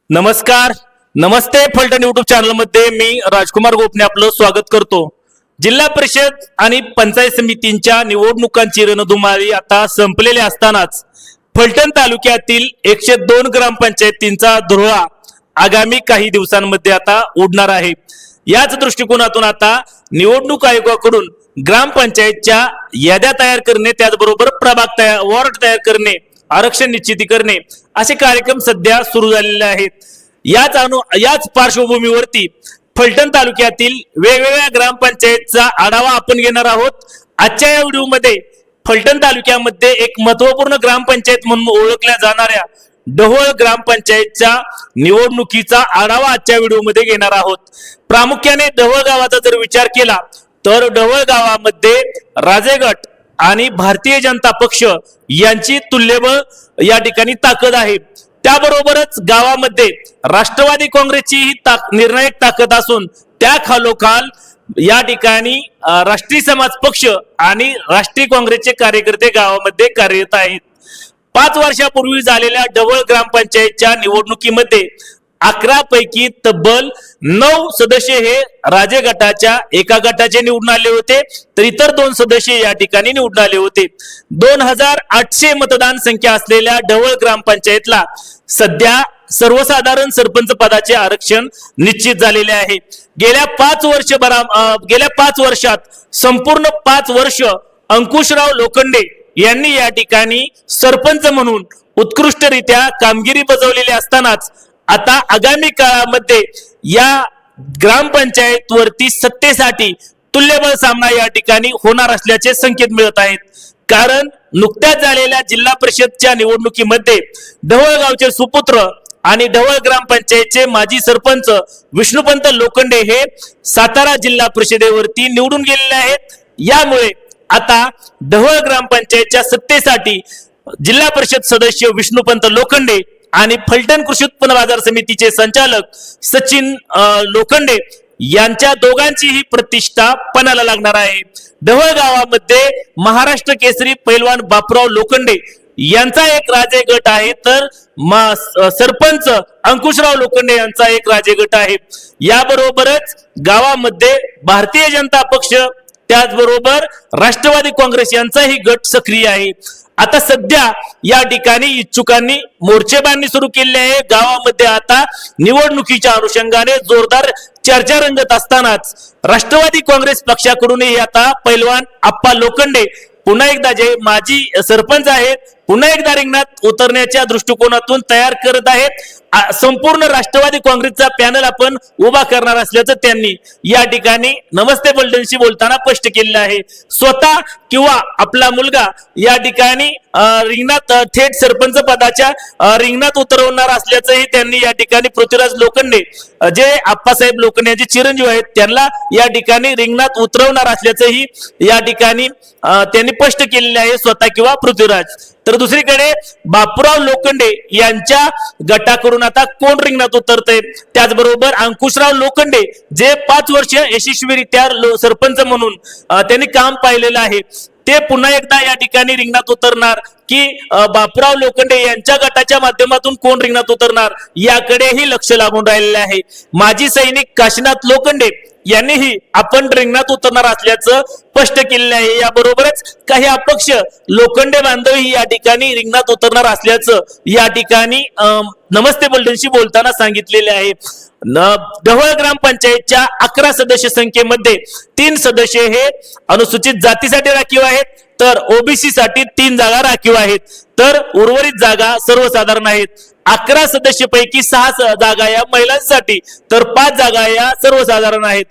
नमस्कार, नमस्ते Phaltan YouTube channel मध्ये मी राजकुमार गोपने आपलं स्वागत करतो। जिल्हा परिषद आणि पंचायत समितींच्या निवडणुकांची रणधुमाळी आता संपलेली असतानाच फलटण तालुक्यातील 102 ग्रामपंचायतींचा धुरळा आगामी काही दिवसांमध्ये आता उडणार आहे। याच दृष्टिकोनातून आता निवडणूक आयोगाकडून ग्रामपंचायतच्या याद्या तयार करणे, त्याचबरोबर प्रभाग वॉर्ड तयार करणे, आरक्षण निश्चिती करणे असे कार्यक्रम सध्या सुरू झालेले आहेत। याच पार्श्वभूमीवरती फलटण तालुक्यातील वेगवेगळ्या ग्रामपंचायतचा आढावा आपण घेणार आहोत। आजच्या या व्हिडिओमध्ये फलटण तालुक्यामध्ये एक महत्त्वपूर्ण ग्रामपंचायत म्हणून ओळखल्या जाणाऱ्या ढवळ ग्रामपंचायतच्या निवडणुकीचा आढावा आजच्या व्हिडिओमध्ये घेणार आहोत। प्रामुख्याने ढवळ गावाचा जर विचार केला तर ढवळ गावामध्ये राजे गट आणि भारतीय जनता पक्ष यांची तुल्यबळ या ठिकाणी ताकद आहे। त्याबरोबरच गावामध्ये राष्ट्रवादी काँग्रेसची ही निर्णायक ताकद असून त्या खालोखाल या ठिकाणी राष्ट्रीय समाज पक्ष आणि राष्ट्रीय काँग्रेसचे कार्यकर्ते गावामध्ये कार्यरत आहेत। 5 वर्षापूर्वी झालेल्या ढवळ ग्रामपंचायतच्या निवडणुकीमध्ये 11 पैकी तब्बल 9 सदस्य हे राजे गटाच्या एका गटाचे निवडून आले होते, तर इतर 2 सदस्य या ठिकाणी निवडून आले होते। 2800 मतदान संख्या असलेल्या ढवळ ग्रामपंचायतला सध्या सर्वसाधारण सरपंच पदाचे आरक्षण निश्चित झालेले आहे। गेल्या 5 वर्षात संपूर्ण 5 वर्ष अंकुशराव लोखंडे यांनी या ठिकाणी सरपंच म्हणून उत्कृष्टरित्या कामगिरी बजावलेली असतानाच आता आगामी काळामध्ये या ग्रामपंचायत वरती सत्तेसाठी तुल्यबळ सामना या ठिकाणी होणार असल्याचे संकेत मिळत आहेत। कारण नुकत्याच झालेल्या जिल्हा परिषदच्या निवडणुकीमध्ये ढवळ गावचे सुपुत्र आणि ढवळ ग्रामपंचायतचे माजी सरपंच विष्णुपंत लोखंडे हे सातारा जिल्हा परिषदेवरती निवडून गेलेले आहेत। यामुळे आता ढवळ ग्रामपंचायतच्या सत्तेसाठी जिल्हा परिषद सदस्य विष्णुपंत लोखंडे आणि फलटण कृषी उत्पन्न बाजार समितीचे संचालक सचिन लोखंडे यांच्या दोघांचीही प्रतिष्ठा पणाला लागणार आहे। ढवळ गावामध्ये महाराष्ट्र केसरी पैलवान बापूराव लोखंडे यांचा एक राजे गट आहे, तर सरपंच अंकुशराव लोखंडे यांचा एक राजे गट आहे। याबरोबरच गावामध्ये भारतीय जनता पक्ष त्याचबरोबर राष्ट्रवादी काँग्रेस यांचाही गट सक्रिय आहे। आता सध्या या ठिकाणी इच्छुकांनी मोर्चेबांधणी सुरू केली आहे। गावामध्ये आता निवडणुकीच्या अनुषंगाने जोरदार चर्चा रंगत असतानाच राष्ट्रवादी काँग्रेस पक्षाकडूनही आता पैलवान आप्पा लोखंडे पुन्हा एकदा जे माजी सरपंच आहेत पुन्हा एकदा रिंगणात उतरण्याच्या दृष्टिकोनातून तयार करत आहेत। संपूर्ण राष्ट्रवादी काँग्रेसचा पॅनल आपण उभा करणार असल्याचं त्यांनी या ठिकाणी नमस्ते फलटणशी बोलताना स्पष्ट केलेलं आहे। स्वतः किंवा आपला मुलगा या ठिकाणी रिंगणात थेट सरपंच पदाच्या रिंगणात उतरवणार असल्याचंही त्यांनी या ठिकाणी पृथ्वीराज लोखंडे जे आप्पासाहेब लोखंडे यांचे चिरंजीव आहेत त्यांना या ठिकाणी रिंगणात उतरवणार असल्याचंही या ठिकाणी त्यांनी स्पष्ट केलेले आहे, स्वतः किंवा पृथ्वीराज। तर दुसरीकडे बापूराव लोखंडे यांच्या गटाकडून आता कोण रिंगणात उतरतंय, त्याचबरोबर अंकुशराव लोखंडे जे 5 वर्ष यशस्वीरित्या सरपंच म्हणून त्यांनी काम पाहिलेलं आहे, ते पुन्हा एकदा या ठिकाणी रिंगणात उतरणार की बापूराव लोखंडे यांच्या गटाच्या माध्यमातून कोण रिंगणात उतरणार याकडेही लक्ष लागून राहिलेले आहे। माजी सैनिक काशीनाथ लोखंडे यांनीही आपण रिंगणात उतरणार असल्याचं स्पष्ट केलेलं आहे। याबरोबरच काही अपक्ष लोखंडे बांधवही या ठिकाणी रिंगणात उतरणार असल्याचं या ठिकाणी नमस्ते फलटणशी बोलताना सांगितलेले आहे। ढवळ ग्रामपंचायतच्या 11 सदस्य संख्येमध्ये 3 सदस्य हे अनुसूचित जातीसाठी राखीव आहेत, तर ओबीसी साठी 3 जागा राखीव आहेत, तर उर्वरित जागा सर्वसाधारण आहेत। 11 सदस्यपैकी 6 जागा या महिलांसाठी तर 5 जागा या सर्वसाधारण आहेत।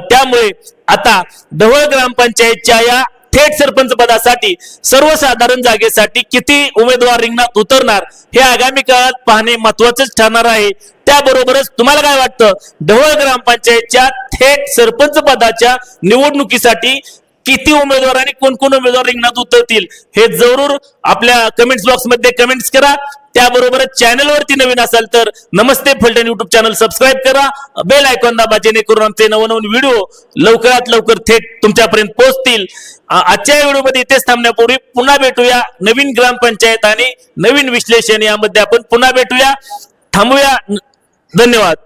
त्यामुळे आता ढवळ ग्रामपंचायतच्या या थेट सरपंच पदासाठी सर्वसाधारण जागेसाठी किती उमेदवार रिंगणात उतरणार हे आगामी काळात पाहणे महत्त्वाचंच ठरणार आहे। त्याबरोबरच तुम्हाला काय वाटतं, ढवळ ग्रामपंचायतच्या थेट सरपंच पदाच्या निवडणुकीसाठी किती उमेदवार आणि कोण कोण उमेदवार रिंगणात उतरतील हे जरूर आपल्या कमेंट्स बॉक्स मध्ये कमेंट्स करा। त्याबरोबरच चॅनल वरती नवीन असाल तर नमस्ते फलटण युट्यूब चॅनल सबस्क्राइब करा, बेल आयकॉन दाबा जेणेकरून आमचे नवनवीन व्हिडिओ लवकरात लवकर थेट तुमच्यापर्यंत पोहोचतील। आजच्या व्हिडिओमध्ये इथेच थांबण्यापूर्वी पुन्हा भेटूया नवीन ग्रामपंचायत आणि नवीन विश्लेषण यामध्ये आपण पुन्हा भेटूया। थांबूया. धन्यवाद.